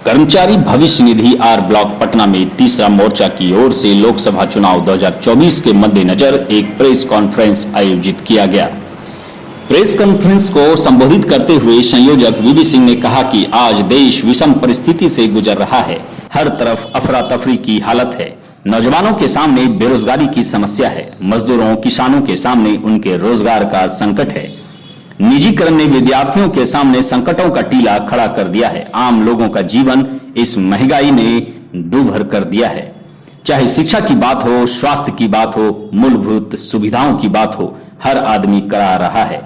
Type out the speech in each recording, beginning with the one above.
कर्मचारी भविष्य निधि R block Patna में तीसरा मोर्चा की ओर से लोकसभा चुनाव 2024 के मद्देनजर एक प्रेस कॉन्फ्रेंस आयोजित किया गया। प्रेस कॉन्फ्रेंस को संबोधित करते हुए संयोजक वीबी सिंह ने कहा कि आज देश विषम परिस्थिति से गुजर रहा है। हर तरफ अफरा तफरी की हालत है। नौजवानों के सामने बेरोजगारी की समस्या है। मजदूरों किसानों के सामने उनके रोजगार का संकट है। निजीकरण ने विद्यार्थियों के सामने संकटों का टीला खड़ा कर दिया है। आम लोगों का जीवन इस महंगाई ने दूभर कर दिया है। चाहे शिक्षा की बात हो, स्वास्थ्य की बात हो, मूलभूत सुविधाओं की बात हो, हर आदमी करा रहा है।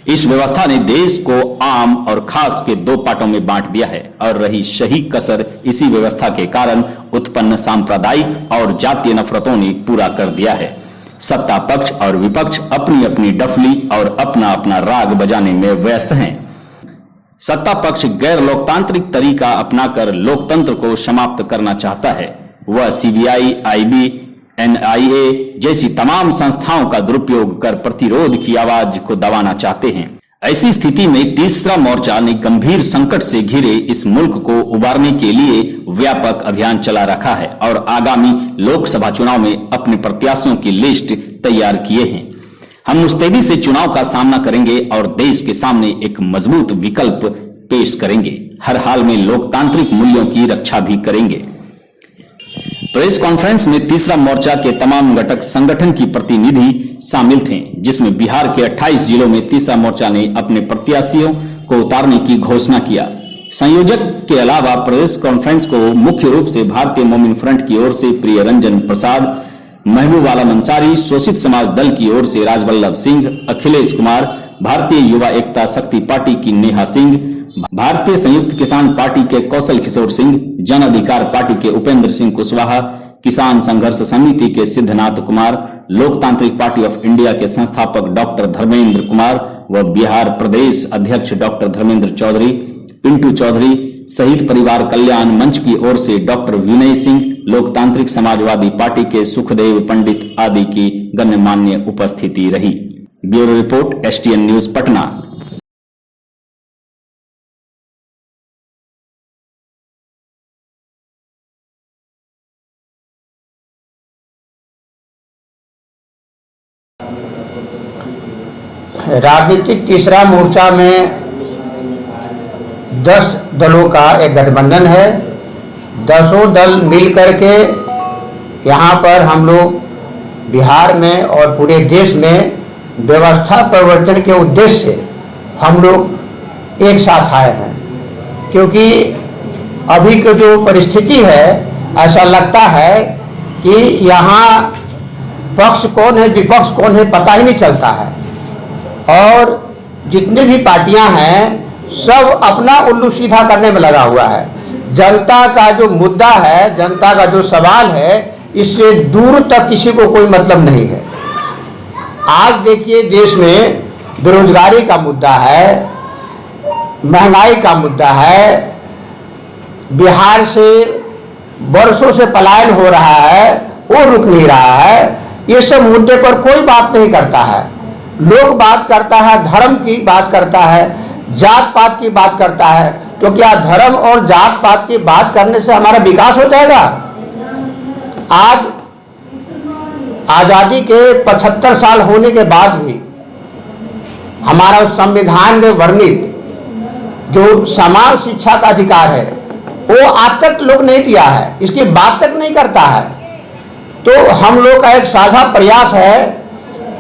इस व्यवस्था ने देश को आम और खास के दो पार्टों में बांट दिया है और रही सही कसर इसी व्यवस्था के कारण उत्पन्न सांप्रदायिक और जातीय नफरतों ने पूरा कर दिया है। सत्ता पक्ष और विपक्ष अपनी अपनी डफली और अपना अपना राग बजाने में व्यस्त हैं। सत्ता पक्ष गैर लोकतांत्रिक तरीका अपनाकर लोकतंत्र को समाप्त करना चाहता है। वह सीबीआई, आईबी, एनआईए जैसी तमाम संस्थाओं का दुरुपयोग कर प्रतिरोध की आवाज को दबाना चाहते हैं। ऐसी स्थिति में तीसरा मोर्चा ने गंभीर संकट से घिरे इस मुल्क को उबारने के लिए व्यापक अभियान चला रखा है और आगामी लोकसभा चुनाव में अपने प्रत्याशियों की लिस्ट तैयार किए हैं। हम मुस्तैदी से चुनाव का सामना करेंगे और देश के सामने एक मजबूत विकल्प पेश करेंगे। हर हाल में लोकतांत्रिक मूल्यों की रक्षा भी करेंगे। प्रेस कॉन्फ्रेंस में तीसरा मोर्चा के तमाम घटक संगठन की प्रतिनिधि शामिल थे, जिसमें बिहार के 28 जिलों में तीसरा मोर्चा ने अपने प्रत्याशियों को उतारने की घोषणा किया। संयोजक के अलावा प्रेस कॉन्फ्रेंस को मुख्य रूप से भारतीय मोमिन फ्रंट की ओर से प्रिय रंजन प्रसाद, महबूब आलम अंसारी, शोषित समाज दल की ओर से राजवल्लभ सिंह, अखिलेश कुमार, भारतीय युवा एकता शक्ति पार्टी की नेहा सिंह, भारतीय संयुक्त किसान पार्टी के कौशल किशोर सिंह, जन अधिकार पार्टी के उपेंद्र सिंह कुशवाहा, किसान संघर्ष समिति के सिद्धनाथ कुमार, लोकतांत्रिक पार्टी ऑफ इंडिया के संस्थापक डॉक्टर धर्मेंद्र कुमार व बिहार प्रदेश अध्यक्ष डॉक्टर धर्मेंद्र चौधरी, पिंटू चौधरी, शहीद परिवार कल्याण मंच की ओर से डॉक्टर विनय सिंह, लोकतांत्रिक समाजवादी पार्टी के सुखदेव पंडित आदि की गण्यमान्य उपस्थिति रही। Bureau report, STN news Patna. राजनीतिक तीसरा मोर्चा में 10 दलों का एक गठबंधन है। 10 दल मिल करके यहाँ पर हम लोग बिहार में और पूरे देश में व्यवस्था परिवर्तन के उद्देश्य से हम लोग एक साथ आए हैं, क्योंकि अभी की जो परिस्थिति है, ऐसा लगता है कि यहाँ पक्ष कौन है विपक्ष कौन है पता ही नहीं चलता है और जितनी भी पार्टियां हैं सब अपना उल्लू सीधा करने में लगा हुआ है। जनता का जो मुद्दा है, जनता का जो सवाल है, इससे दूर तक किसी को कोई मतलब नहीं है। आज देखिए देश में बेरोजगारी का मुद्दा है, महंगाई का मुद्दा है, बिहार से वर्षों से पलायन हो रहा है, वो रुक नहीं रहा है। ये सब मुद्दे पर कोई बात नहीं करता है। लोग बात करता है, धर्म की बात करता है, जात पात की बात करता है। तो क्या धर्म और जात पात की बात करने से हमारा विकास हो जाएगा? आज आजादी के 75 साल होने के बाद भी हमारा संविधान में वर्णित जो समान शिक्षा का अधिकार है वो आज तक लोग नहीं दिया है, इसकी बात तक नहीं करता है। तो हम लोग का एक साझा प्रयास है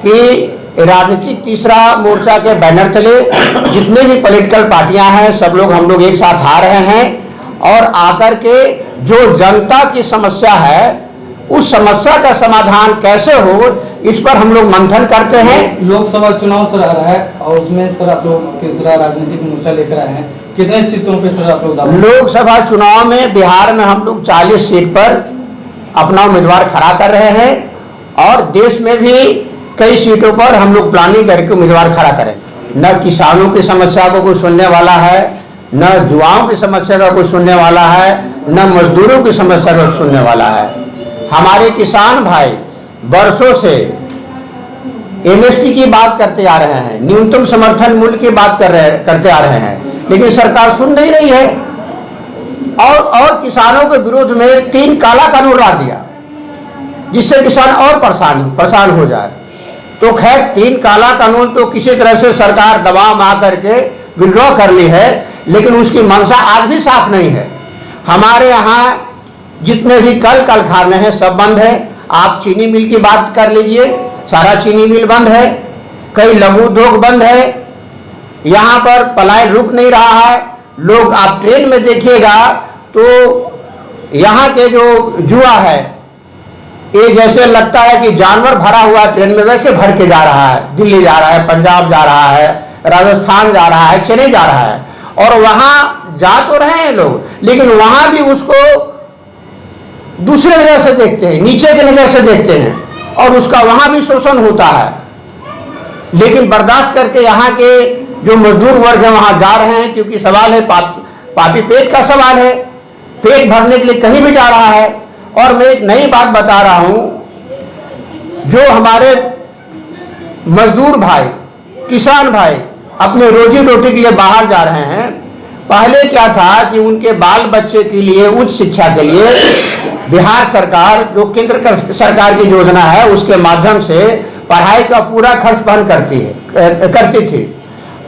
कि राजनीतिक तीसरा मोर्चा के बैनर तले जितने भी पॉलिटिकल पार्टियां हैं सब लोग हम लोग एक साथ आ रहे हैं और आकर के जो जनता की समस्या है उस समस्या का समाधान कैसे हो इस पर हम लोग मंथन करते हैं। लोकसभा चुनाव सर आ रहा है और उसमें सर आप लोग तीसरा राजनीतिक मोर्चा लेकर आए हैं, कितने सीटों पे सर आप लोग? लोकसभा चुनाव में बिहार में हम लोग 40 सीट पर अपना उम्मीदवार खड़ा कर रहे हैं और देश में भी कई सीटों पर हम लोग प्लानिंग करके उम्मीदवार खड़ा करें। न किसानों की समस्या को कोई सुनने वाला है, न युवाओं की समस्या का कोई सुनने वाला है, न मजदूरों की समस्या का सुनने वाला है। हमारे किसान भाई वर्षों से एमएसपी की बात करते आ रहे हैं, न्यूनतम समर्थन मूल्य की बात करते आ रहे हैं, लेकिन सरकार सुन नहीं रही है। और किसानों के विरोध में 3 काला कानून ला दिया, जिससे किसान और परेशान हो जाए। तो खैर 3 काला कानून तो किसी तरह से सरकार दबाव में आकर के विड्रॉ कर ली है, लेकिन उसकी मंशा आज भी साफ नहीं है। हमारे यहाँ जितने भी कल कारखाने हैं सब बंद है। आप चीनी मिल की बात कर लीजिए, सारा चीनी मिल बंद है, कई लघु उद्योग बंद है, यहाँ पर पलायन रुक नहीं रहा है। लोग आप ट्रेन में देखिएगा तो यहाँ के जो जुआ है ये जैसे लगता है कि जानवर भरा हुआ ट्रेन में वैसे भर के जा रहा है। दिल्ली जा रहा है, पंजाब जा रहा है, राजस्थान जा रहा है, चेन्नई जा रहा है, और वहाँ जा तो रहे हैं लोग, लेकिन वहाँ भी उसको दूसरे नज़र से देखते हैं, नीचे की नज़र से देखते हैं, और उसका वहाँ भी शोषण होता है। लेकिन बर्दाश्त करके यहाँ के जो मजदूर वर्ग है वहाँ जा रहे हैं, क्योंकि सवाल है पापी पेट का सवाल है, पेट भरने के लिए कहीं भी जा रहा है। और मैं एक नई बात बता रहा हूँ, जो हमारे मजदूर भाई, किसान भाई अपने रोजी रोटी के लिए बाहर जा रहे हैं, पहले क्या था कि उनके बाल बच्चे के लिए उच्च शिक्षा के लिए बिहार सरकार जो केंद्र सरकार की योजना है उसके माध्यम से पढ़ाई का पूरा खर्च वहन करती थी।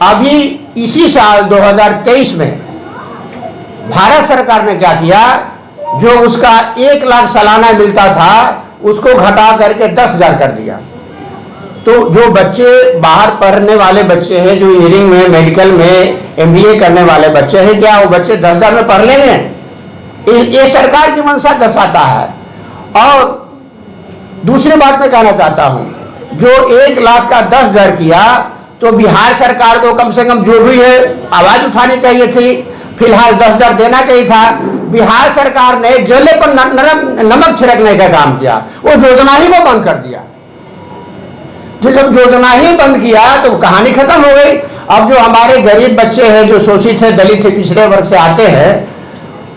अभी इसी साल 2023 में भारत सरकार ने क्या किया, जो उसका 1 लाख सालाना मिलता था उसको घटा करके 10,000 कर दिया। तो जो बच्चे बाहर पढ़ने वाले बच्चे हैं, जो इंजीनियरिंग में, मेडिकल में, MBA करने वाले बच्चे हैं, क्या वो बच्चे 10,000 में पढ़ लेंगे? ये सरकार की मंशा दर्शाता है। और दूसरी बात मैं कहना चाहता हूं, जो 1 लाख का 10,000 किया, तो बिहार सरकार को कम से कम जो भी है आवाज उठानी चाहिए थी। फिलहाल 10,000 देना चाहिए था। बिहार सरकार ने जले पर नमक छिड़कने का काम किया, वो योजना ही को बंद कर दिया। जब योजना ही बंद किया तो कहानी खत्म हो गई। अब जो हमारे गरीब बच्चे हैं, जो शोषित है, दलित है, पिछड़े वर्ग से आते हैं,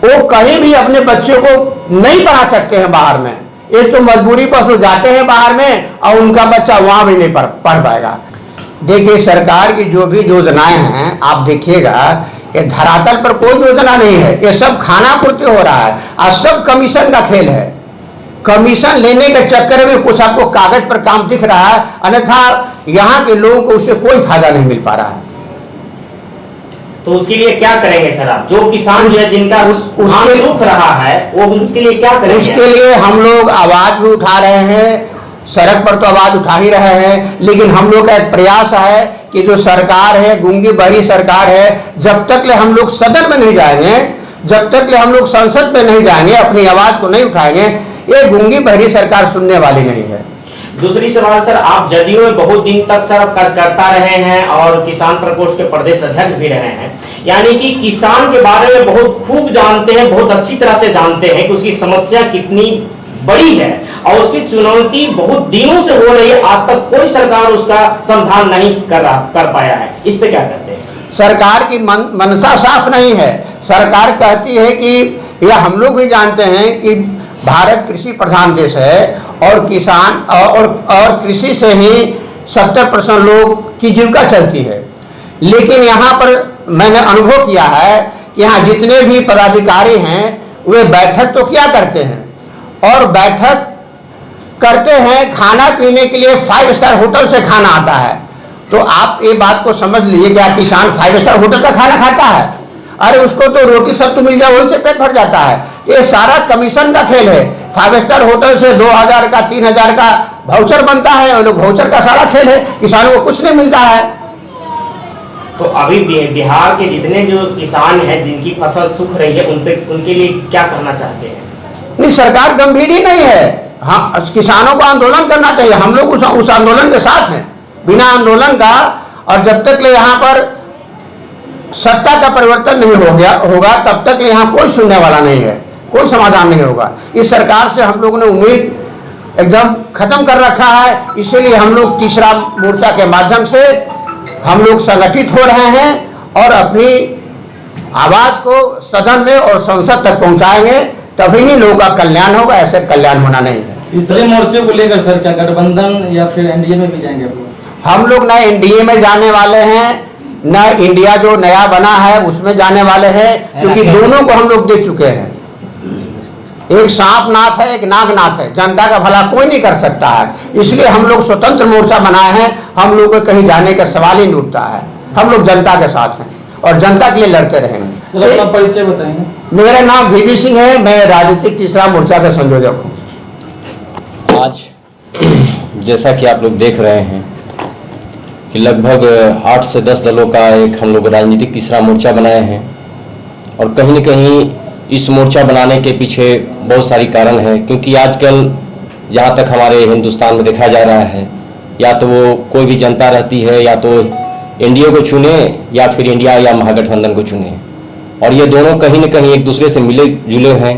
वो कहीं भी अपने बच्चों को नहीं पढ़ा सकते हैं बाहर में। एक तो मजबूरी पर वो जाते हैं बाहर में, और उनका बच्चा वहां भी नहीं पढ़ पाएगा। देखिए, सरकार की जो भी योजनाएं हैं आप देखिएगा, ये धरातल पर कोई योजना नहीं है, ये सब खाना पूर्ति हो रहा है, और सब कमीशन का खेल है। कमीशन लेने के चक्कर में कुछ आपको कागज पर काम दिख रहा है, अन्यथा यहाँ के लोगों को उससे कोई फायदा नहीं मिल पा रहा है। तो उसके लिए क्या करेंगे सर आप? जो किसान जो है जिनका उसके रुक रहा है, वो उसके लिए क्या करेंगे? उसके लिए हम लोग आवाज भी उठा रहे हैं, सड़क पर तो आवाज उठा ही रहे हैं, लेकिन हम लोग का एक प्रयास है कि जो सरकार है, गूंगी बहरी सरकार है, जब तक ले हम लोग सदन में नहीं जाएंगे, जब तक ले हम लोग संसद में नहीं जाएंगे, अपनी आवाज को नहीं उठाएंगे, ये गूंगी बहरी सरकार सुनने वाली नहीं है। दूसरी सवाल सर, आप जदयू में बहुत दिन तक सर करता रहे हैं और किसान प्रकोष्ठ के प्रदेश अध्यक्ष भी रहे हैं, यानी कि किसान के बारे में बहुत खूब जानते हैं, बहुत अच्छी तरह से जानते हैं कि उसकी समस्या कितनी बड़ी है और उसकी चुनौती बहुत दिनों से हो रही है। आज तक कोई सरकार उसका समाधान नहीं कर पाया है। इस पे क्या कहते हैं? सरकार की मनसा साफ नहीं है। सरकार कहती है कि यह हम लोग भी जानते हैं कि भारत कृषि प्रधान देश है और किसान और कृषि से ही 70% लोग की जीविका चलती है। लेकिन यहाँ पर मैंने अनुभव किया है कि यहाँ जितने भी पदाधिकारी हैं वे बैठक तो क्या करते हैं, और बैठक करते हैं खाना पीने के लिए 5 स्टार होटल से खाना आता है। तो आप ये बात को समझ लीजिए, क्या किसान 5 स्टार होटल का खाना खाता है? अरे उसको तो रोटी सब्जी मिल जाए वही से पेट भर जाता है। ये सारा कमीशन का खेल है। 5 स्टार होटल से 2,000 का 3,000 का वाउचर बनता है, और लोग वाउचर का सारा खेल है, किसानों को कुछ नहीं मिलता है। तो अभी बिहार के जितने जो किसान हैं जिनकी फसल सूख रही है उनके लिए क्या कहना चाहते हैं? नहीं, सरकार गंभीर ही नहीं है। हाँ, किसानों को आंदोलन करना चाहिए, हम लोग उस आंदोलन के साथ हैं। बिना आंदोलन का, और जब तक ले यहाँ पर सत्ता का परिवर्तन नहीं होगा तब तक यहाँ कोई सुनने वाला नहीं है, कोई समाधान नहीं होगा। इस सरकार से हम लोगों ने उम्मीद एकदम खत्म कर रखा है। इसीलिए हम लोग तीसरा मोर्चा के माध्यम से हम लोग संगठित हो रहे हैं और अपनी आवाज को सदन में और संसद तक पहुंचाएंगे, तभी ही लोगों का कल्याण होगा, ऐसे कल्याण होना नहीं है। तीसरे मोर्चे को लेकर सर क्या गठबंधन या फिर एनडीए में भी जाएंगे? हम लोग ना एनडीए में जाने वाले हैं, न इंडिया जो नया बना है उसमें जाने वाले हैं, क्योंकि दोनों को हम लोग दे चुके हैं। एक सांप नाथ है, एक नागनाथ है। जनता का भला कोई नहीं कर सकता है, इसलिए हम लोग स्वतंत्र मोर्चा बनाए हैं। हम लोग को कहीं जाने का सवाल ही नहीं उठता है। हम लोग जनता के साथ हैं और जनता के लिए लड़ते रहेंगे। सर अपना परिचय बताएंगे। मेरा नाम वीबी सिंह है, मैं राजनीतिक तीसरा मोर्चा का संयोजक हूँ। आज जैसा कि आप लोग देख रहे हैं कि लगभग 8 से 10 दलों का एक हम लोग राजनीतिक तीसरा मोर्चा बनाए हैं, और कहीं न कहीं इस मोर्चा बनाने के पीछे बहुत सारी कारण है। क्योंकि आजकल जहाँ तक हमारे हिंदुस्तान में देखा जा रहा है, या तो वो कोई भी जनता रहती है या तो एनडीए को चुने या फिर इंडिया या महागठबंधन को चुने, और ये दोनों कहीं न कहीं एक दूसरे से मिले जुले हैं।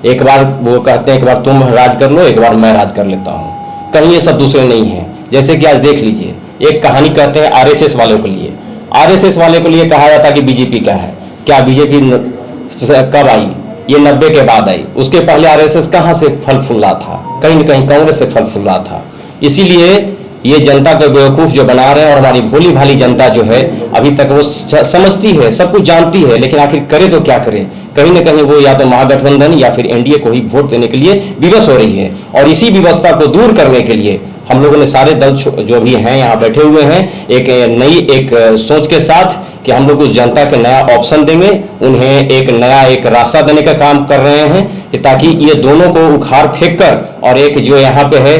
एक बार वो कहते हैं एक बार तुम राज कर लो, एक बार मैं राज कर लेता हूँ। कहीं ये सब दूसरे नहीं हैं। जैसे कि आज देख लीजिए, एक कहानी कहते हैं आरएसएस वालों के लिए। आरएसएस वाले के लिए कहा जाता कि बीजेपी क्या है, क्या बीजेपी कब आई? ये 90 के बाद आई। उसके पहले आरएसएस कहाँ से फल फूल रहा था? कहीं न कहीं कांग्रेस से फल फूल रहा था। इसीलिए ये जनता को बेवकूफ जो बना रहे हैं, और हमारी भोली भाली जनता जो है अभी तक वो समझती है, सब कुछ जानती है, लेकिन आखिर करे तो क्या करे? कहीं न कहीं वो या तो महागठबंधन या फिर एनडीए को ही वोट देने के लिए विवश हो रही है। और इसी व्यवस्था को दूर करने के लिए हम लोगों ने सारे दल जो भी हैं यहाँ बैठे हुए हैं, एक नई सोच के साथ कि हम लोग उस जनता के नया ऑप्शन देंगे, उन्हें एक नया रास्ता देने का काम कर रहे हैं, कि ताकि ये दोनों को उखाड़ फेंक कर, और एक जो यहाँ पे है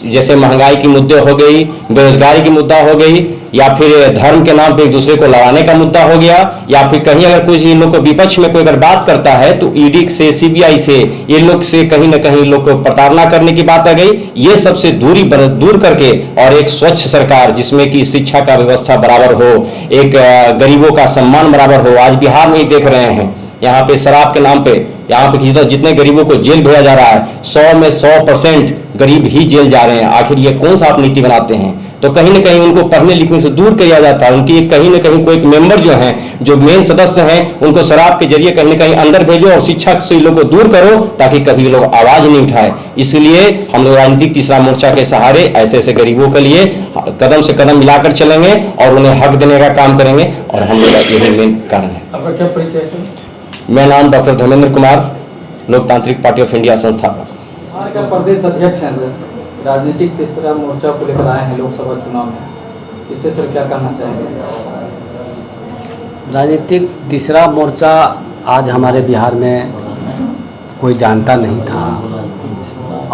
जैसे महंगाई की मुद्दे हो गई, बेरोजगारी की मुद्दा हो गई, या फिर धर्म के नाम पे एक दूसरे को लड़ाने का मुद्दा हो गया, या फिर कहीं अगर कुछ इन लोग को विपक्ष में कोई अगर बात करता है तो ईडी से सीबीआई से ये लोग से कहीं ना कहीं लोग को प्रताड़ना करने की बात आ गई। ये सबसे दूर करके और एक स्वच्छ सरकार जिसमें कि शिक्षा का व्यवस्था बराबर हो, एक गरीबों का सम्मान बराबर हो। आज बिहार में ही देख रहे हैं, यहाँ पे शराब के नाम पे यहाँ पे जितने गरीबों को जेल भेजा जा रहा है, 100 में 100% गरीब ही जेल जा रहे हैं। आखिर ये कौन सा आप नीति बनाते हैं? तो कहीं ना कहीं उनको पढ़ने लिखने से दूर किया जाता है। उनकी कहीं ना कहीं कोई एक मेंबर जो हैं, जो मेन सदस्य हैं, उनको शराब के जरिए कहीं ना कहीं अंदर भेजो और शिक्षा से लोगों को दूर करो, ताकि कभी लोग आवाज नहीं उठाए। इसलिए हम लोग राजनीतिक तीसरा मोर्चा के सहारे ऐसे ऐसे गरीबों के लिए कदम से कदम मिलाकर चलेंगे और उन्हें हक देने का काम करेंगे, और हम लोग यही मेन कारण है। आपका क्या परिचय है? मेरा नाम डॉक्टर धर्मेंद्र कुमार, लोकतांत्रिक पार्टी ऑफ इंडिया संस्थापक। बिहार का प्रदेश अध्यक्ष हैं सर, राजनीतिक तीसरा मोर्चा को लेकर आए हैं लोकसभा चुनाव में, इस पे सर क्या कहना चाहेंगे? राजनीतिक तीसरा मोर्चा आज हमारे बिहार में कोई जानता नहीं था,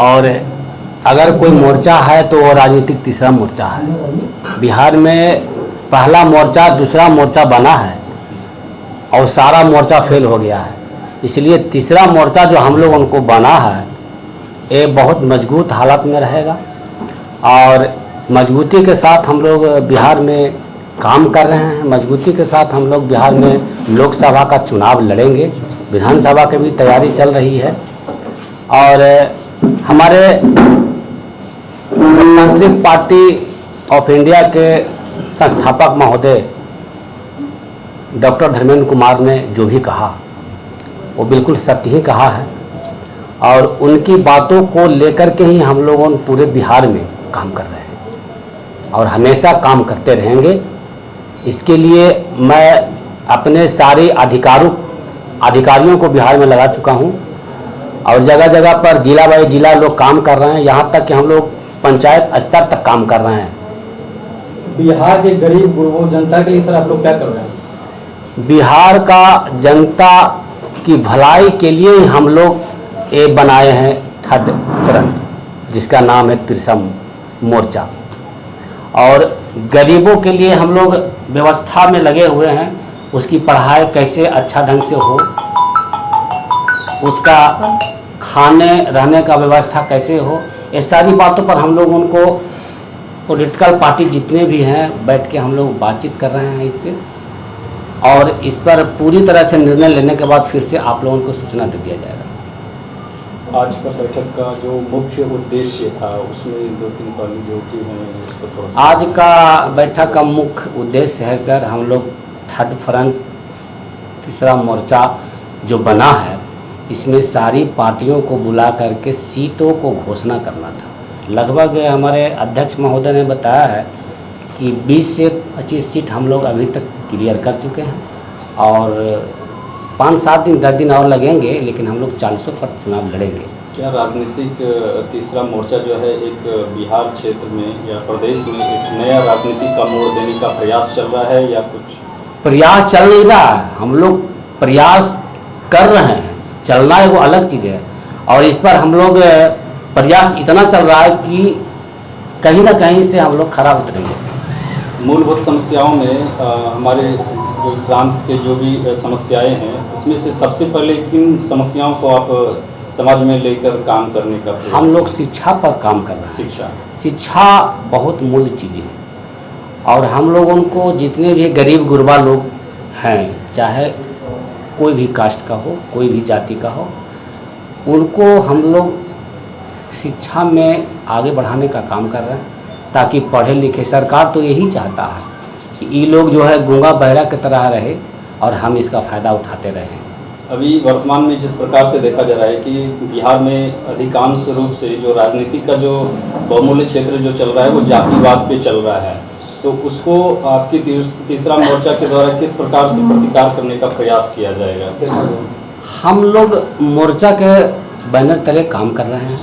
और अगर कोई मोर्चा है तो वो राजनीतिक तीसरा मोर्चा है। बिहार में पहला मोर्चा दूसरा मोर्चा बना है और सारा मोर्चा फेल हो गया है। इसलिए तीसरा मोर्चा जो हम लोग उनको बना है, ये बहुत मजबूत हालत में रहेगा, और मजबूती के साथ हम लोग बिहार में काम कर रहे हैं। मजबूती के साथ हम लोग बिहार में लोकसभा का चुनाव लड़ेंगे, विधानसभा की भी तैयारी चल रही है। और हमारे लोकतांत्रिक पार्टी ऑफ इंडिया के संस्थापक महोदय डॉक्टर धर्मेंद्र कुमार ने जो भी कहा वो बिल्कुल सत्य ही कहा है, और उनकी बातों को लेकर के ही हम लोगों पूरे बिहार में काम कर रहे हैं और हमेशा काम करते रहेंगे। इसके लिए मैं अपने सारे अधिकारियों को बिहार में लगा चुका हूं, और जगह जगह पर जिला बाई जिला लोग काम कर रहे हैं। यहाँ तक कि हम लोग पंचायत स्तर तक काम कर रहे हैं। बिहार के गरीब गुरबों जनता के लिए सर आप लोग क्या कर रहे हैं? बिहार का जनता की भलाई के लिए ही हम लोग ये बनाए हैं थर्ड फ्रंट, जिसका नाम है तीसरा मोर्चा, और गरीबों के लिए हम लोग व्यवस्था में लगे हुए हैं। उसकी पढ़ाई कैसे अच्छा ढंग से हो, उसका खाने रहने का व्यवस्था कैसे हो, ये सारी बातों पर हम लोग उनको पॉलिटिकल पार्टी जितने भी हैं बैठ के हम लोग बातचीत कर रहे हैं इस पर, और इस पर पूरी तरह से निर्णय लेने के बाद फिर से आप लोगों को सूचना दे दिया जाएगा। आज का बैठक का जो मुख्य उद्देश्य था उसमें 2-3 पहलू जो कि हैं उसको थोड़ा आज का बैठक का मुख्य उद्देश्य है सर, हम लोग थर्ड फ्रंट तीसरा मोर्चा जो बना है, इसमें सारी पार्टियों को बुला करके सीटों को घोषणा करना था। लगभग हमारे अध्यक्ष महोदय ने बताया है कि 20 से 25 सीट हम लोग अभी तक क्लियर कर चुके हैं और 5-7 दिन 10 दिन और लगेंगे, लेकिन हम लोग 400 पर चुनाव लड़ेंगे। क्या राजनीतिक तीसरा मोर्चा जो है एक बिहार क्षेत्र में या प्रदेश में एक नया राजनीतिक का मोड़ देने का प्रयास चल रहा है या कुछ? प्रयास चल नहीं रहा है, हम लोग प्रयास कर रहे हैं, चलना है वो अलग चीज़ है। और इस पर हम लोग प्रयास इतना चल रहा है कि कहीं ना कहीं से हम लोग खराब उतरेंगे। मूलभूत समस्याओं में हमारे जो प्रांत के जो भी समस्याएं हैं उसमें से सबसे पहले किन समस्याओं को आप समाज में लेकर काम करने का प्रयास? हम लोग शिक्षा पर काम कर रहे हैं। शिक्षा बहुत मूल चीज़ है और हम लोगों को जितने भी गरीब गुरबा लोग हैं, चाहे कोई भी कास्ट का हो, कोई भी जाति का हो, उनको हम लोग शिक्षा में आगे बढ़ाने का काम कर रहे हैं ताकि पढ़े लिखे। सरकार तो यही चाहता है कि ये लोग जो है गूंगा बहरा की तरह रहे और हम इसका फ़ायदा उठाते रहें। अभी वर्तमान में जिस प्रकार से देखा जा रहा है कि बिहार में अधिकांश रूप से जो राजनीति का जो बहुमूल्य क्षेत्र जो चल रहा है वो जातिवाद पे चल रहा है, तो उसको आपकी तीसरा मोर्चा के द्वारा किस प्रकार से प्रतिकार करने का प्रयास किया जाएगा? हम लोग मोर्चा के बैनर तले काम कर रहे हैं।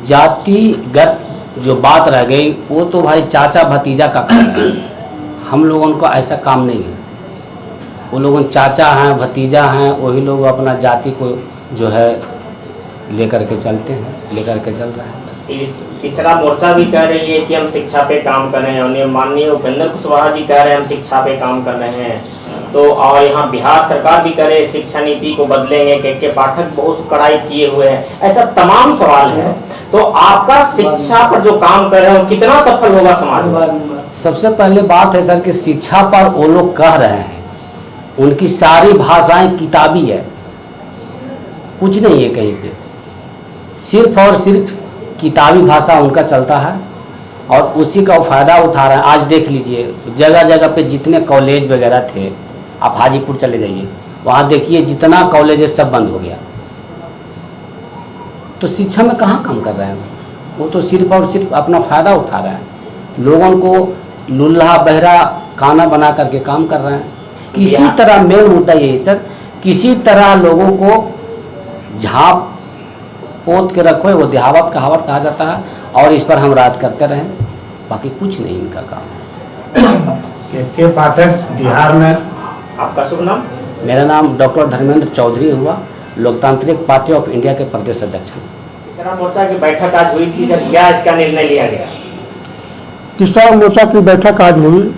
जातिगत जो बात रह गई वो तो भाई चाचा भतीजा का काम है, हम लोगों को ऐसा काम नहीं है। वो लोग चाचा हैं भतीजा हैं, वही लोग अपना जाति को जो है लेकर के चलते हैं, लेकर के चल रहे हैं। तीसरा मोर्चा भी कह रही है कि हम शिक्षा पे काम कर रहे हैं और माननीय उपेंद्र कुशवाहा जी कह रहे हैं हम शिक्षा पे काम कर रहे हैं, तो और यहाँ बिहार सरकार भी करे शिक्षा नीति को बदलेंगे, के पाठक बहुत कड़ाई किए हुए हैं, ऐसा तमाम सवाल है। तो आपका शिक्षा पर जो काम कर रहे हैं कितना सफल होगा समाज में? सबसे पहले बात है सर कि शिक्षा पर वो लोग कह रहे हैं, उनकी सारी भाषाएं किताबी है, कुछ नहीं है कहीं पे, सिर्फ और सिर्फ किताबी भाषा उनका चलता है और उसी का फ़ायदा उठा रहे हैं। आज देख लीजिए जगह जगह पे जितने कॉलेज वगैरह थे, आप हाजीपुर चले जाइए, वहाँ देखिए जितना कॉलेज है सब बंद हो गया। तो शिक्षा में कहाँ काम कर रहे हैं वो तो सिर्फ और सिर्फ अपना फ़ायदा उठा रहे हैं, लोगों को लुल्हा बहरा खाना बना करके काम कर रहे हैं। किसी तरह मेन मुद्दा यही सर, किसी तरह लोगों को झाँप पोत के रखो, वो देहावत कहावत कहा जाता है, और इस पर हम राज करते रहें, बाकी कुछ नहीं इनका काम है। के पाठक बिहार में। आपका शुभ नाम? मेरा नाम डॉक्टर धर्मेंद्र चौधरी हुआ, लोकतांत्रिक पार्टी ऑफ इंडिया के प्रदेश अध्यक्ष हूँ। तीसरा मोर्चा की बैठक आज हुई थी सर, क्या इसका निर्णय लिया गया? तीसरा मोर्चा की बैठक आज हुई,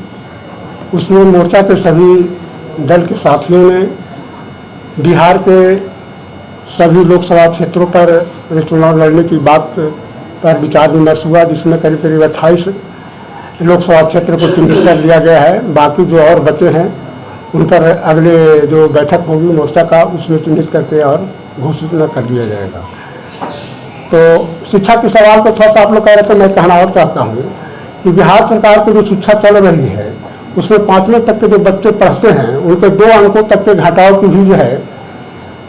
उसमें मोर्चा के सभी दल के साथियों ने बिहार के सभी लोकसभा क्षेत्रों पर चुनाव लड़ने की बात पर विचार विमर्श हुआ, जिसमें करीब करीब 28 लोकसभा क्षेत्र को चिन्हित कर लिया गया है। बाकी जो और बचे हैं उन पर अगले जो बैठक होगी मोर्चा का उसमें चिन्हित करके और घोषित कर दिया जाएगा। तो शिक्षा के सवाल को थोड़ा सा आप लोग कह रहे थे, मैं कहना और चाहता हूँ कि बिहार सरकार की जो शिक्षा चल रही है उसमें 5वीं तक के जो बच्चे पढ़ते हैं उनके 2 अंकों तक के घटाव की भी जो है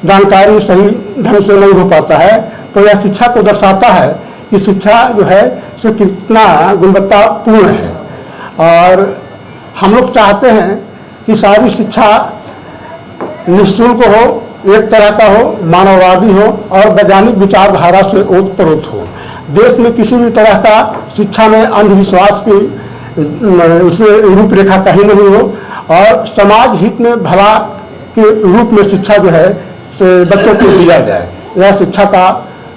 जानकारी सही ढंग से नहीं हो पाता है। तो यह शिक्षा को दर्शाता है कि शिक्षा जो है से कितना गुणवत्तापूर्ण है। और हम लोग चाहते हैं कि सारी शिक्षा निःशुल्क हो, एक तरह का हो, मानववादी हो और वैज्ञानिक विचारधारा से ओतप्रोत हो। देश में किसी भी तरह का शिक्षा में अंधविश्वास की उसमें रूपरेखा कहीं नहीं हो और समाज हित में भला के रूप में शिक्षा जो है से बच्चों को दिया जाए, यह शिक्षा का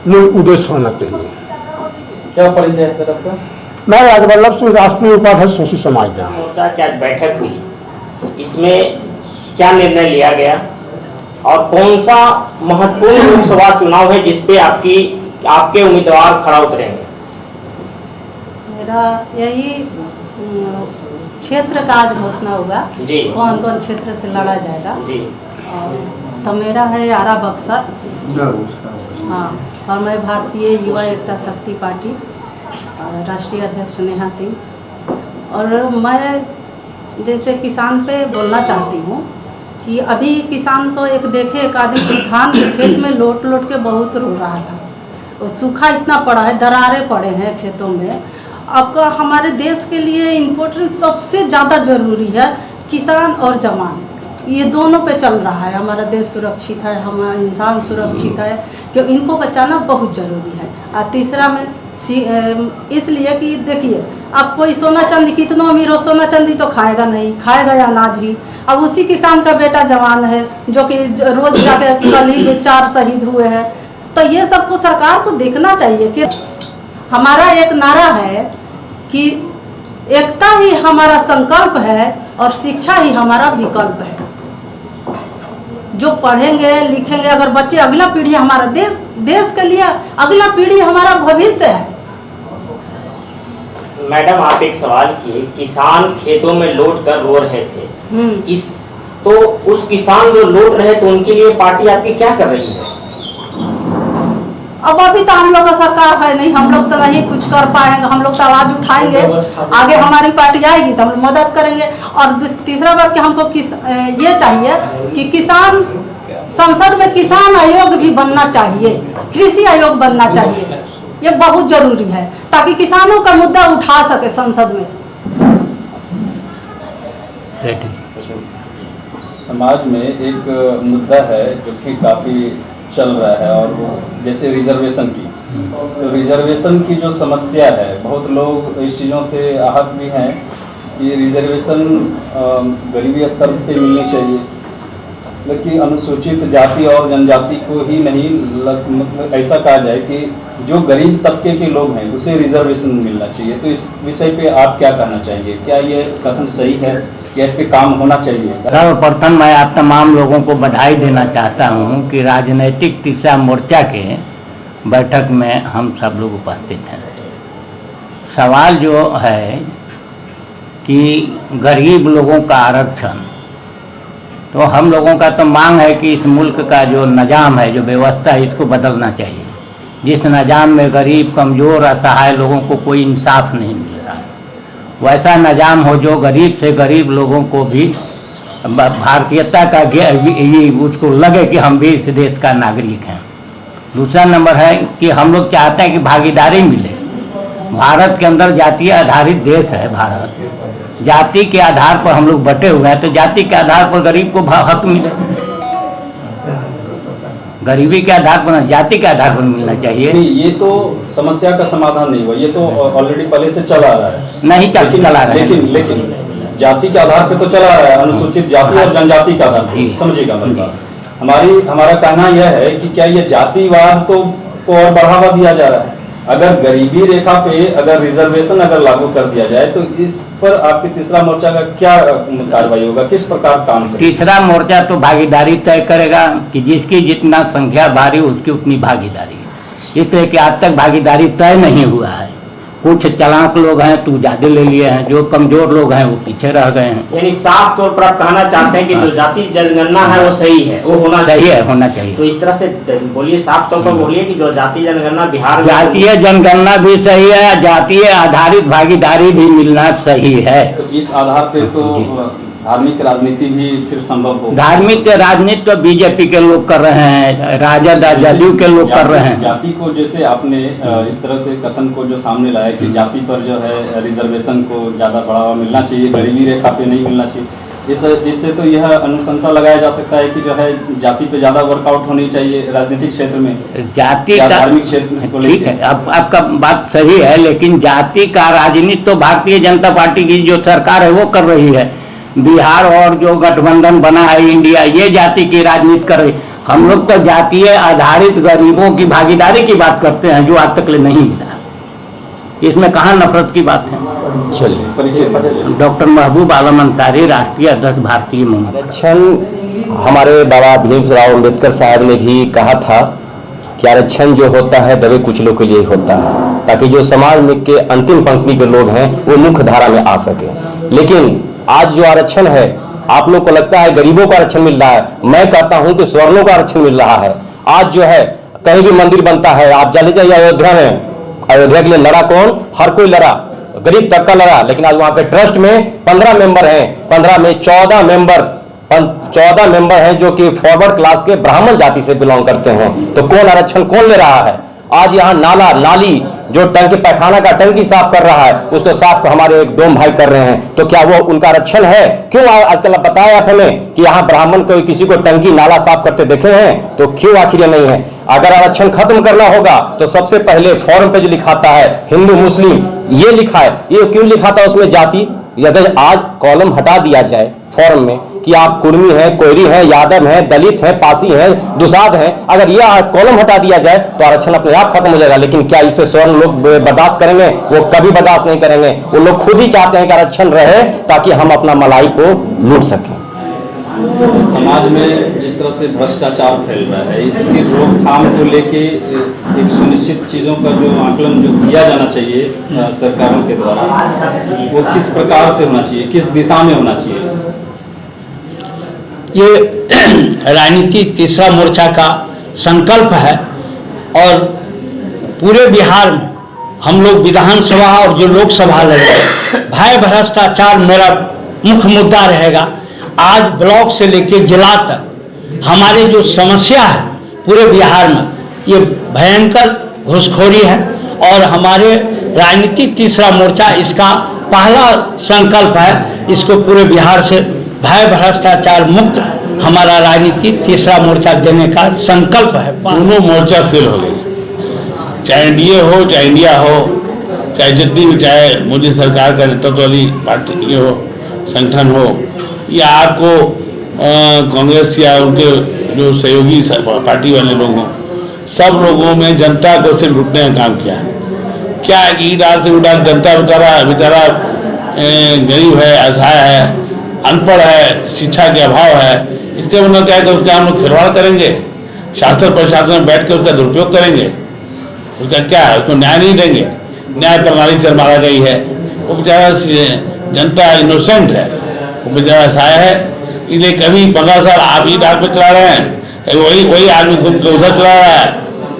मूल उद्देश्य होना चाहिए। क्या परिचय है सर आपका? मैं राजवल्लभ सिंह, राष्ट्रीय उपाध्यक्ष शोषित समाज का। मोर्चा की आज बैठक हुई, इसमें क्या निर्णय लिया गया और कौन सा महत्वपूर्ण लोकसभा चुनाव है जिसपे आपके उम्मीदवार खड़ा उतरेंगे? मेरा यही क्षेत्र का आज घोषणा होगा जी, कौन कौन क्षेत्र से लड़ा जाएगा जी। और तो मेरा है आरा बक्सर, हाँ, और मैं भारतीय युवा एकता शक्ति पार्टी और राष्ट्रीय अध्यक्ष नेहा सिंह। और मैं जैसे किसान पे बोलना चाहती हूँ कि अभी किसान तो एक देखे एक आदमी धान के खेत में लोट लोट के बहुत रो रहा था, और सूखा इतना पड़ा है, दरारें पड़े हैं खेतों में। अब हमारे देश के लिए इम्पोर्टेंट सबसे ज़्यादा ज़रूरी है किसान और जवान ये दोनों पे चल रहा है। हमारा देश सुरक्षित है, हमारा इंसान सुरक्षित है, कि इनको बचाना बहुत ज़रूरी है। और तीसरा में इसलिए कि देखिए, अब कोई सोना चांदी कितना अमीर हो, सोना चांदी तो खाएगा नहीं, खाएगा या अनाज ही। अब उसी किसान का बेटा जवान है जो कि रोज जाके कल ही 4 शहीद हुए हैं। तो ये सबको सरकार को देखना चाहिए कि हमारा एक नारा है कि एकता ही हमारा संकल्प है और शिक्षा ही हमारा विकल्प है। जो पढ़ेंगे लिखेंगे, अगर बच्चे, अगला पीढ़ी हमारा देश के लिए अगला पीढ़ी हमारा भविष्य है। मैडम, आप एक सवाल किए, किसान खेतों में लौट कर रो रहे थे, तो उस किसान जो लौट रहे थे उनके लिए पार्टी आपकी क्या कर रही है? अब अभी तो हम लोग का सरकार है नहीं, हम लोग तो नहीं कुछ कर पाएंगे। हम लोग तो आवाज उठाएंगे, आगे हमारी पार्टी आएगी तो हम मदद करेंगे। और तीसरा बात कि हमको ये चाहिए कि किसान संसद में किसान आयोग भी बनना चाहिए, कृषि आयोग बनना चाहिए। ये बहुत जरूरी है ताकि किसानों का मुद्दा उठा सके संसद में। समाज में एक मुद्दा है जो कि काफ़ी चल रहा है, और वो जैसे रिजर्वेशन की, तो रिजर्वेशन की जो समस्या है, बहुत लोग इस चीज़ों से आहत भी हैं कि रिजर्वेशन गरीबी स्तर पे मिलनी चाहिए, लेकिन अनुसूचित जाति और जनजाति को ही नहीं, मतलब ऐसा कहा जाए कि जो गरीब तबके के लोग हैं उसे रिजर्वेशन मिलना चाहिए। तो इस विषय पे आप क्या कहना चाहेंगे? क्या ये कथन सही है या इस पे काम होना चाहिए? सर्वप्रथम मैं आप तमाम लोगों को बधाई देना चाहता हूं कि राजनीतिक तीसरा मोर्चा के बैठक में हम सब लोग उपस्थित हैं। सवाल जो है कि गरीब लोगों का आरक्षण, तो हम लोगों का तो मांग है कि इस मुल्क का जो निज़ाम है, जो व्यवस्था है, इसको बदलना चाहिए। जिस निज़ाम में गरीब, कमज़ोर, असहाय लोगों को कोई इंसाफ नहीं मिल रहा है, वैसा निज़ाम हो जो गरीब से गरीब लोगों को भी भारतीयता का ये उसको लगे कि हम भी इस देश का नागरिक हैं। दूसरा नंबर है कि हम लोग चाहते हैं कि भागीदारी मिले। भारत के अंदर जातीय आधारित देश है भारत, जाति के आधार पर हम लोग बटे हुए हैं, तो जाति के आधार पर गरीब को हक मिले। गरीबी के आधार पर, जाति के आधार पर मिलना चाहिए। ये तो समस्या का समाधान नहीं हुआ, ये तो ऑलरेडी पहले से चला आ रहा है। नहीं चला रहा है, लेकिन जाति के आधार पे तो चला आ रहा है, अनुसूचित जाति और जनजाति का आधार पे। समझिएगा मेरी बात। हमारा कहना यह है कि क्या ये जातिवाद को और बढ़ावा दिया जा रहा है? अगर गरीबी रेखा पे अगर रिजर्वेशन अगर लागू कर दिया जाए तो इस पर आपके तीसरा मोर्चा का क्या कार्रवाई होगा, किस प्रकार काम करेगा? तीसरा मोर्चा तो भागीदारी तय करेगा कि जिसकी जितना संख्या भारी उसकी उतनी भागीदारी। इसलिए कि आज तक भागीदारी तय नहीं हुआ है। कुछ चालाक लोग हैं तो ज्यादा ले लिए हैं, जो कमजोर लोग हैं वो पीछे रह गए हैं। यानी साफ तौर पर आप कहना चाहते हैं कि जो जाति जनगणना है वो सही है, वो होना चाहिए। तो इस तरह से बोलिए, साफ तौर पर बोलिए कि जो जाति जनगणना बिहार में, जातीय जनगणना भी सही है, जातीय आधारित भागीदारी भी मिलना सही है। तो इस आधार पे तो धार्मिक राजनीति भी फिर संभव हो। धार्मिक राजनीति तो बीजेपी के लोग कर रहे हैं, राजद जदयू के लोग कर रहे हैं। जाति को जैसे आपने इस तरह से कथन को जो सामने लाया कि जाति पर जो है रिजर्वेशन को ज़्यादा बढ़ावा मिलना चाहिए, गरीबी रेखा पे नहीं मिलना चाहिए, इससे तो यह अनुशंसा लगाया जा सकता है कि जो है जाति पे ज़्यादा वर्कआउट होनी चाहिए राजनीतिक क्षेत्र में, जाति का धार्मिक क्षेत्र को। ठीक है, आपका बात सही है, लेकिन जाति का राजनीति तो भारतीय जनता पार्टी की जो सरकार है वो कर रही है। बिहार और जो गठबंधन बना है इंडिया, ये जाति की राजनीति कर रही। हम लोग तो जातीय आधारित गरीबों की भागीदारी की बात करते हैं, जो आज तक नहीं मिला। इसमें कहाँ नफरत की बात है? चलिए, डॉक्टर महबूब आलम अंसारी, राष्ट्रीय अध्यक्ष भारतीय मुंह। आरक्षण हमारे बाबा भीमराव अम्बेडकर साहब ने भी कहा था कि आरक्षण जो होता है दबे कुचलों के लिए होता है, ताकि जो समाज में के अंतिम पंक्ति के लोग हैं वो मुख्य धारा में आ सके। लेकिन आज जो आरक्षण है, आप लोग को लगता है गरीबों को आरक्षण मिल रहा है, मैं कहता हूं कि स्वर्णों का आरक्षण मिल रहा है। आज जो है कहीं भी मंदिर बनता है, आप चले जाइए अयोध्या में, अयोध्या के लिए लड़ा कौन? हर कोई लड़ा, गरीब तबका लड़ा। लेकिन आज वहां पे ट्रस्ट में 15 मेंबर हैं, 15 में 14 मेंबर हैं जो कि फॉरवर्ड क्लास के ब्राह्मण जाति से बिलोंग करते हैं। तो कौन आरक्षण कौन ले रहा है? आज यहाँ नाला नाली जो टंकी पैखाना का टंकी साफ कर रहा है उसको साफ हमारे एक डोम भाई कर रहे हैं, तो क्या वो उनका आरक्षण है? क्यों आजकल बताया आप हमें कि यहाँ ब्राह्मण कोई किसी को टंकी नाला साफ करते देखे हैं, तो क्यों आखिर ये नहीं है? अगर आरक्षण खत्म करना होगा तो सबसे पहले फॉर्म पे जो लिखाता है हिंदू मुस्लिम ये लिखा है, ये क्यों लिखा था उसमें जाति? अगर आज कॉलम हटा दिया जाए फॉर्म में कि आप कुर्मी हैं, कोयरी हैं, यादव हैं, दलित हैं, पासी हैं, दुसाध हैं, अगर यह कॉलम हटा दिया जाए तो आरक्षण अपने आप खत्म हो जाएगा। लेकिन क्या इसे स्वर्ण लोग बर्दाश्त करेंगे? वो कभी बर्दाश्त नहीं करेंगे। वो लोग खुद ही चाहते हैं कि आरक्षण रहे ताकि हम अपना मलाई को लूट सकें। समाज में जिस तरह से भ्रष्टाचार फैल रहा है, इसकी रोकथाम को लेके एक सुनिश्चित चीज़ों का जो आकलन जो किया जाना चाहिए सरकारों के द्वारा, वो किस प्रकार से होना चाहिए, किस दिशा में होना चाहिए? ये राजनीतिक तीसरा मोर्चा का संकल्प है और पूरे बिहार में हम लोग विधानसभा और जो लोकसभा लड़े, भय भ्रष्टाचार मेरा मुख्य मुद्दा रहेगा। आज ब्लॉक से लेकर जिला तक हमारे जो समस्या है पूरे बिहार में, ये भयंकर घूसखोरी है और हमारे राजनीतिक तीसरा मोर्चा इसका पहला संकल्प है, इसको पूरे बिहार से भय भ्रष्टाचार मुक्त हमारा राजनीतिक तीसरा मोर्चा देने का संकल्प है। दोनों मोर्चा फेल हो गए, चाहे एनडीए हो, चाहे इंडिया हो, चाहे जितनी भी, चाहे मोदी सरकार का नेतृत्व वाली पार्टी ये हो, संगठन हो, या आपको कांग्रेस या उनके जो सहयोगी पार्टी वाले लोग हों, सब लोगों में जनता को सिर्फ लूटने का काम किया है। क्या है कि ईडाल से उड़ाल जनता बेचारा गरीब है, असहाय है, अनपढ़ है, शिक्षा के अभाव है, इसके मतलब क्या है कि उसका हम लोग खिलवाड़ करेंगे, शासन प्रशासन में बैठ के उसका दुरुपयोग करेंगे, उसका क्या है, उसको न्याय नहीं देंगे, न्याय प्रणाली से मारा गई है, वो बेचारा जनता इनोसेंट है, वो बेचारा असहाय है। इसलिए कभी 15 साल आप ही डाक पे चला रहे हैं, वही आदमी खुद को उधर चला रहा है,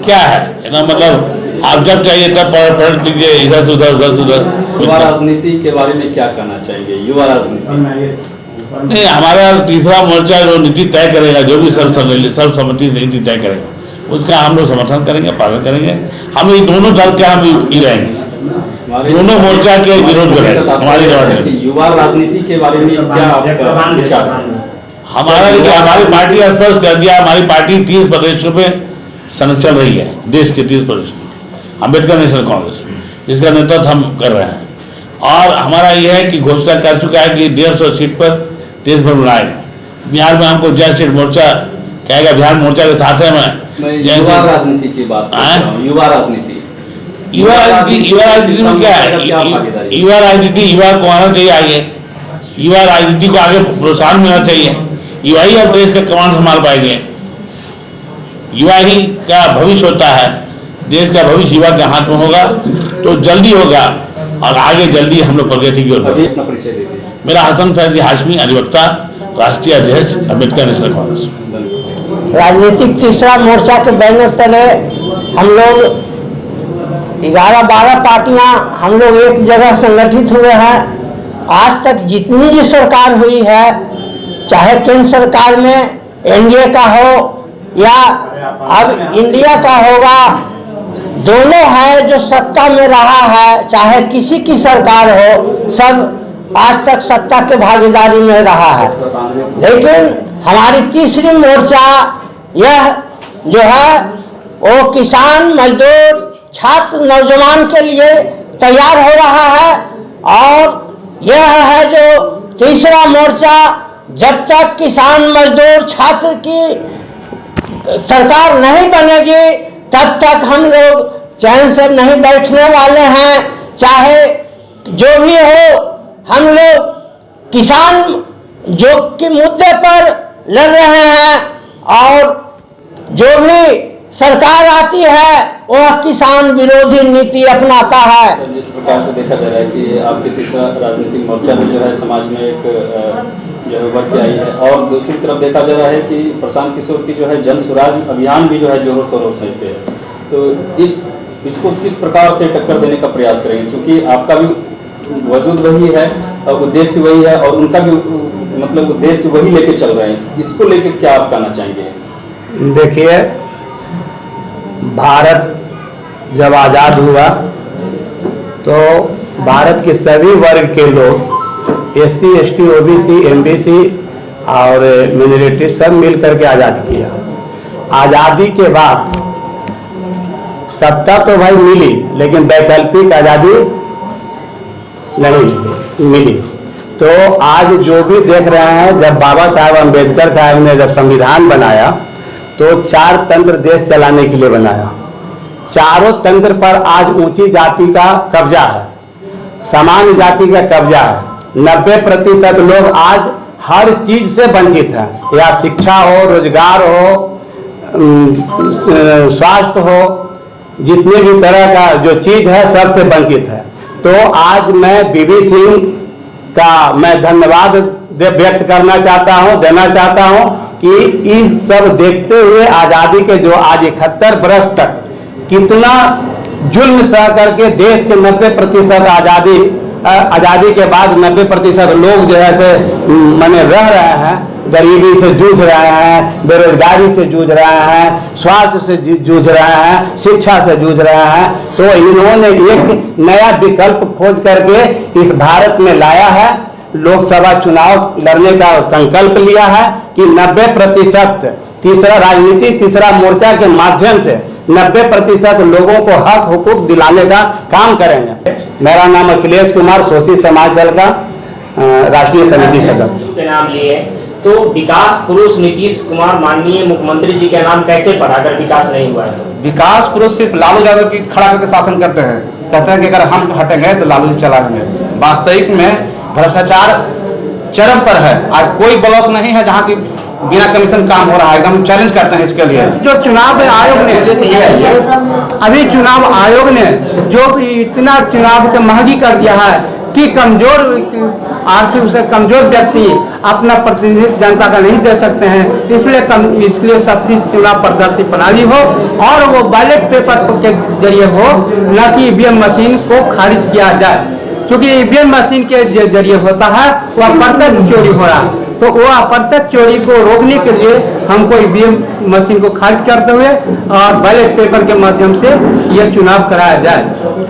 क्या है ना? मतलब आप जब चाहिए तब पलट लीजिए, इधर से उधर। युवा राजनीति के बारे में क्या कहना चाहिए? युवा राजनीति नहीं, हमारा तीसरा मोर्चा जो नीति तय करेगा, जो भी सर्वसम्मति से नीति तय करेगा, उसका हम लोग समर्थन करेंगे, पालन करेंगे। हम ये दोनों दल के हम ही रहेंगे, दोनों मोर्चा के विरोध में रहेंगे। हमारी युवा राजनीति के बारे में क्या आपका विचार है? हमारी पार्टी स्पष्ट कर दिया, हमारी पार्टी 30 प्रदेशों में संरक्षण रही है, देश के 30 प्रदेश में, अम्बेडकर नेशनल कांग्रेस, जिसका नेतृत्व हम कर रहे हैं। और हमारा यह है कि घोषणा कर चुका है कि 150 सीट पर देश भर बनाएगा। बिहार में हमको जय सीट मोर्चा कहेगा, बिहार मोर्चा के साथ है। मैं युवा राजनीति की बात कर रहा हूं। युवा राजनीति में क्या है? युवा राजनीति, युवा को आना चाहिए आगे, युवा राजनीति को आगे प्रोत्साहन मिलना चाहिए। युवा ही अब देश का कमान संभाल पाएंगे, युवा ही का भविष्य होता है, देश का भविष्य युवा के हाथ में होगा तो जल्दी होगा और आगे जल्दी हम लोग प्रगति की ओर बढ़ेंगे। मेरा हसन फैजी हाशमी, अधिवक्ता, राष्ट्रीय अध्यक्ष, अम्बेडकर नेशनल कांग्रेस। राजनीतिक तीसरा मोर्चा के बैनर तले हम लोग 11-12 पार्टियां हम लोग एक जगह संगठित हुए हैं। आज तक जितनी भी सरकार हुई है, चाहे केंद्र सरकार में एनडीए का हो या अब इंडिया का होगा, दोनों है जो सत्ता में रहा है, चाहे किसी की सरकार हो, सब आज तक सत्ता के भागीदारी में रहा है। लेकिन हमारी तीसरी मोर्चा यह जो है वो किसान, मजदूर, छात्र, नौजवान के लिए तैयार हो रहा है। और यह है जो तीसरा मोर्चा, जब तक किसान, मजदूर, छात्र की सरकार नहीं बनेगी तब तक हम लोग चैन से नहीं बैठने वाले हैं। चाहे जो भी हो, हम लोग किसान जो कि मुद्दे पर लड़ रहे हैं और जो भी सरकार आती है वह किसान विरोधी नीति अपनाता है। तो जिस प्रकार से देखा जा रहा है कि आपके तीसरा राजनीतिक मोर्चा में जो है समाज में एक जो है उभर के आई है, और दूसरी तरफ देखा जा रहा है कि प्रशांत किशोर की जो है जन स्वराज अभियान भी जो है जोरों शोरों से पे है। तो इसको किस प्रकार से टक्कर देने का प्रयास करेंगे, क्योंकि आपका भी वजूद वही है और उद्देश्य वही है और उनका भी मतलब उद्देश्य वही लेके चल रहे हैं, इसको लेके क्या आप कहना चाहेंगे? देखिए, भारत जब आज़ाद हुआ तो भारत के सभी वर्ग के लोग SC, ST, OBC, MBC और मिनोरिटी सब मिल करके आज़ाद किया। आज़ादी के बाद सत्ता तो भाई मिली, लेकिन वैकल्पिक आज़ादी नहीं मिली। तो आज जो भी देख रहे हैं, जब बाबा साहब अम्बेडकर साहब ने जब संविधान बनाया तो 4 तंत्र देश चलाने के लिए बनाया। चारों तंत्र पर आज ऊंची जाति का कब्जा है, सामान्य जाति का कब्जा है। 90% लोग आज हर चीज से वंचित हैं, या शिक्षा हो, रोजगार हो, स्वास्थ्य हो, जितने भी तरह का जो चीज है सबसे वंचित है। तो आज मैं BB सिंह का मैं धन्यवाद व्यक्त करना चाहता हूं, देना चाहता हूं कि इन सब देखते हुए आज़ादी के जो आज 71 वर्ष तक कितना जुल्म सह करके देश के 90% आज़ादी के बाद 90% लोग जो है से माने रह रहे हैं, गरीबी से जूझ रहे हैं, बेरोजगारी से जूझ रहे हैं, स्वास्थ्य से जूझ रहे हैं, शिक्षा से जूझ रहे हैं। तो इन्होंने एक नया विकल्प खोज करके इस भारत में लाया है। लोकसभा चुनाव लड़ने का संकल्प लिया है कि 90% तीसरा मोर्चा के माध्यम से 90% लोगों को हक हुकूक दिलाने का काम करेंगे। मेरा नाम अखिलेश कुमार, शोषित समाज दल का राष्ट्रीय समिति सदस्य के नाम लिए। तो विकास पुरुष नीतीश कुमार माननीय मुख्यमंत्री जी के नाम कैसे पड़ा अगर विकास नहीं हुआ है? विकास पुरुष सिर्फ लालू यादव की खड़ा करके शासन करते हैं, कहते हैं कि अगर हम हटेंगे तो लालू जी चलाएंगे। वास्तविक में भ्रष्टाचार चरम पर है। आज कोई ब्लॉक नहीं है जहाँ की बिना कमीशन काम हो रहा है। एकदम चैलेंज करते हैं इसके लिए। जो चुनाव आयोग ने अभी चुनाव आयोग ने जो इतना चुनाव को महंगी कर दिया है कि कमजोर आर्थिक से कमजोर व्यक्ति अपना प्रतिनिधित्व जनता का नहीं दे सकते हैं। इसलिए सबकी चुनाव पारदर्शी प्रणाली हो और वो बैलेट पेपर के जरिए हो, न कि EVM मशीन को खारिज किया जाए। क्योंकि EVM मशीन के जरिए होता है वह अप्रत्यक्ष चोरी हो रहा है। तो वो अप्रत्यक्ष चोरी को रोकने के लिए हमको EVM मशीन को खारिज करते हुए और बैलेट पेपर के माध्यम से यह चुनाव कराया जाए।